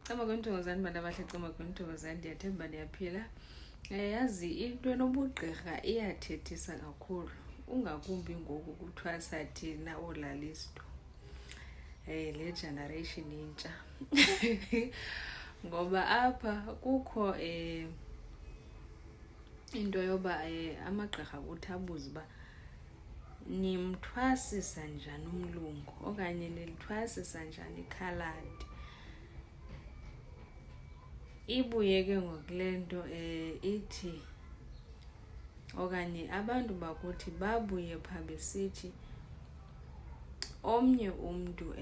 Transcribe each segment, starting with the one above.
Cama kwentombazane bantu abahle cama kwentombazane ndiyathemba ndiyaphila. Yazi into enobugqirha iyathethisa kakhulu, ungakumbi ngoku kuthwasa thina oolalisto, le generation intsha. Ngoba apha kukho into yoba amagqirha kuthi abuze uba nimthwasisa njani umlungu okanye nilithwasisa njani ikhaladi. Ibuye ke ngokule nto ithi okanye abantu bakuthi babuye phaa besithi omnye umntu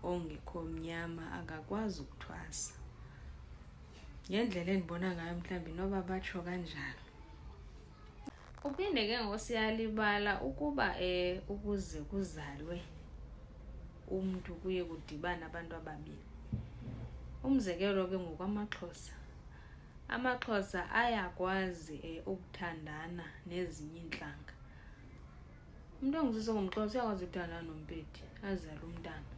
ongekho mnyama akakwazi ukuthwasa. Ngendlela endibona ngayo mhlawumbi noba batsho kanjalo. Uphinde ke ngosiyalibala ukuba ukuze kuzalwe umntu kuye kudibana abantu ababini. Umzekelo ke ngokwamaXhosa, amaXhosa ayakwazi ukuthandana nezinye iintlanga. Umntu ongusisi ongumXhosa uyakwazi ukuthandana noMpedi azale umntana,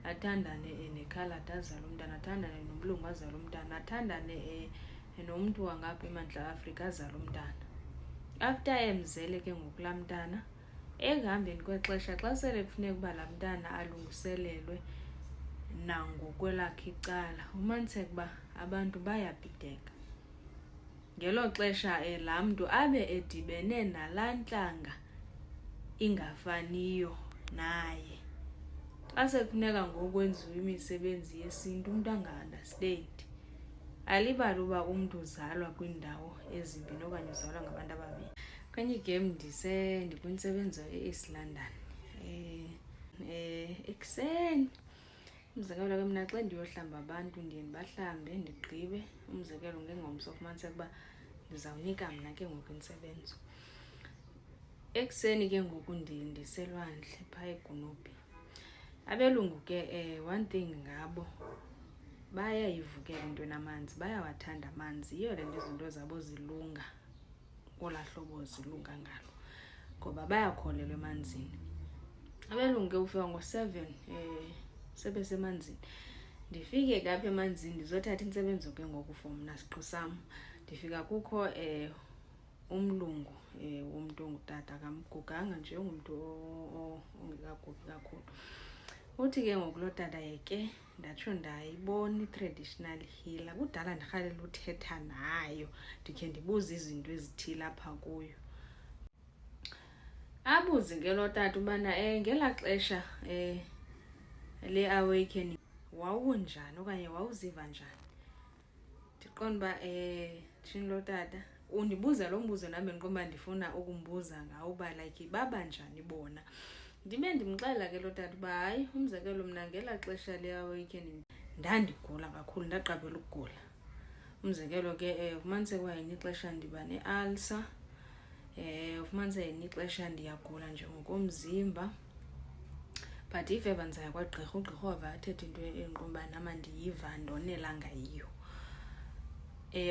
athandane nekhaladi azale umntana, athandane nomlungu azale umntana, athandane nomntu wangapha eMantla Afrika azale umntana. After emzele ke ngokulaa mntana, ekuhambeni kwexesha xa sele kufuneka uba laa mntana alungiselelwe nangokwelakhe icala, umaniseke uba abantu bayabhideka. Ngelo xesha laa mntu abe edibene nalaa ntlanga ingafaniyo naye. Xa sekufuneka ngoku kwenziwe imisebenzi yesintu umntu anga-andastendi. Alibali uba umntu uzalwa kwiindawo ezimbini okanye uzalwa ngabantu ababini. Kwenye igame ndikwintsebenzo e-East London. Ekuseni umzekelo ke mna xa ndiyohlamba abantu ndiye ndibahlambe ndigqibe. Umzekelo ngengomso ufumaniseka uba ndizawunika mna ke ngoku intsebenzo. Ekuseni ke ngoku ndiselwandle phaa eGunubi. Abelungu ke one thing ngabo bayayivukela into enamanzi, bayawathanda amanzi. Yiyo le nto izinto zabo zilunga ngolaa hlobo zilunga ngalo, ngoba bayakholelwa emanzini. Abelungu ke ufika ngo-7 sebesemanzini. Ndifike ke apha emanzini ndizothatha intsebenzo ke ngoku for mna siqu sam. Ndifika kukho umlungu womntu ongutata, akamguganga nje ungumntu ongekagugi kakhulu. Uthi ke ngoku loo tata yeke ndatsho ndayibona i-traditional healer. Kudala ndirhalela uthetha nayo, ndikhe ndibuze izinto ezithile apha kuyo. Abuze ke loo tata ubana ngelaa xesha le-awakening wawunjani okanye wawuziva njani. Ndiqonda uba tshini loo tata, undibuza lo mbuzo nami ndiqonda uba ndifuna ukumbuza ngawo uba like baba njani bona. Ndibe ndimxelela ke loo tata uba hayi, umzekelo mna ngelaa xesha le-awakening ndandigula kakhulu, ndaqabela ukugula. Umzekelo ke ufumaniseke uba ngelinye ixesha ndiba ne-ulcer, ufumaniseke ngelinye ixesha ndiyagula nje ngokomzimba. But ifeva ndizaya kwagqirha, ugqirha wava athetha into endiqonda uba nama ndiyiva ndonelanga yiyo.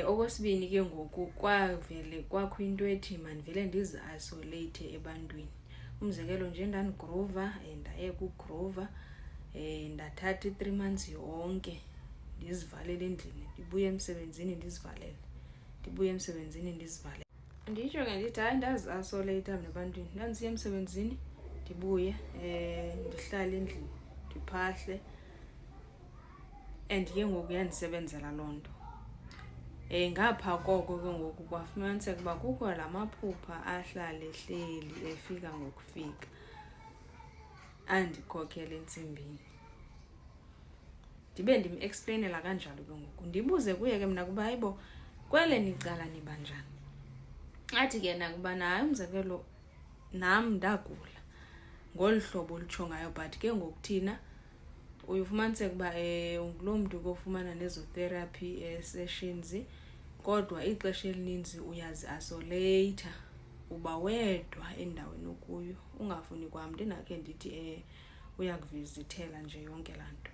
Okwesibini ke ngoku kwakho into ethi mandivele ndizi-isolate ebantwini. Umzekelo nje ndandigrova, ndayeka ugrova, ndathatha i-3 months yonke ndizivalele endlini, ndibuye emsebenzini ndizivalele, ndibuye emsebenzini ndizivalele. Nditsho ke ndithi hayi ndazi-isolate mna ebantwini. Ndandisiya emsebenzini ndibuye ndihlale endlini ndiphahle, and ke ngoku yandisebenzela loo nto. Ngapha koko ke ngoku kwafumaniseka uba kukho la maphupha ahlala ehleli efika ngokufika andikhokhela entsimbini. Ndibe ndim-explainela kanjalo ke ngoku. Ndibuze kuye ke mna kuba hayibo kwele nicala niba njani. Athi ke nakubana hayi, umzekelo nam ndagula ngolu hlobo olutsho ngayo, but ke ngoku thina uyifumaniseka uba unguloo mntu kofumana nezo therapy sessions, kodwa ixesha elininzi uyazi-isolate, uba wedwa endaweni okuyo, ungafuni kwamntu. Ndakhe ndithi uyakuvizithela nje yonke laa nto.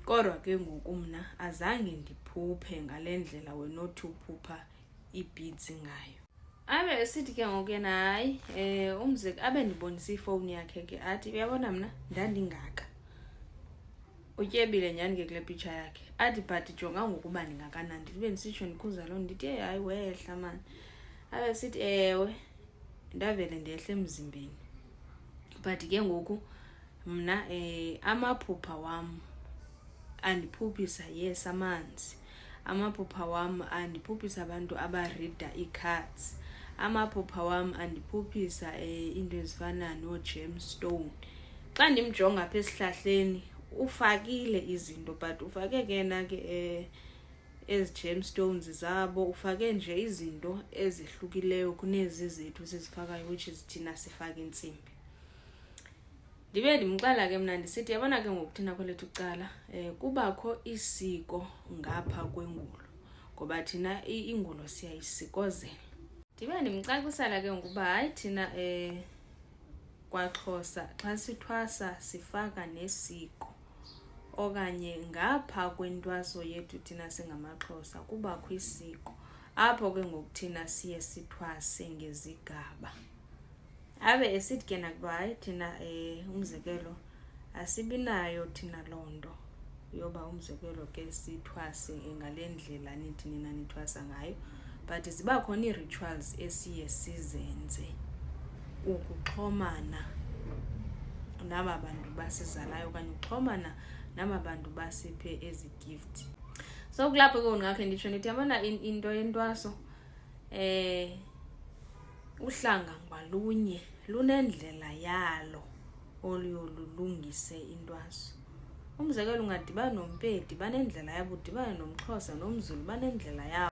Kodwa ke ngoku mna azange ndiphuphe ngale ndlela wena othi uphupha ii-beads ngayo. Abe esithi ke ngoku yena hayi, abe ndibonisa ifowuni yakhe ke athi uyabona mna ndandingaka. utyebile nyhani ke kule picture yakhe. Athi but jonga ngokuba ndingakanani. Ndibe ndisitsho ndikhuza loo ndithi hayi wehla mani. Abe sithi ewe ndavele ndehle emzimbeni. But ke ngoku mna amaphupha wam andiphuphisa yes amanzi. Amaphupha wam andiphuphisa abantu abarida ii-cards. Amaphupha wam andiphuphisa into ezifana no-gemstone. Xa ndimjonga apha esihlahleni ufakile izinto but ufake ke na ke ezi gemstones zabo, ufake nje izinto ezihlukileyo kunezi zethu sizifakayo which is thina sifaka intsimbi. Ndibe ndimxala ke mna ndisithi yabona ke ngokuthina kwelethu cala kubakho isiko ngapha kwengulo ngoba thina ingulo siyayisikozela. Ndibe ndimcacisela ke ngokuba hayi thina kwaXhosa xa sithwasa sifaka nesiko okanye ngapha kwentwaso yethu thina singamaXhosa kubakho isiko apho ke ngokuthina siye sithwase ngezigaba. Abe esithi ke nakuba hayi thina umzekelo asibinayo thina loo nto yoba umzekelo ke sithwase ngale ndlela nithi nina nithwasa ngayo, but ziba khona ii-rituals esiye sizenze ukuxhomana naba bantu basizalayo okanye ukuxhomana naba bantu basiphe ezi gift. So kulapho ke ngakhe nditsho ndithi yabona into yentwaso uhlanga ngbalunye lunendlela yalo oluyolulungise intwaso. Umzekelo ungadibana noMpedi banendlela yabo, udibane noMxhosa noMzulu banendlela yabo.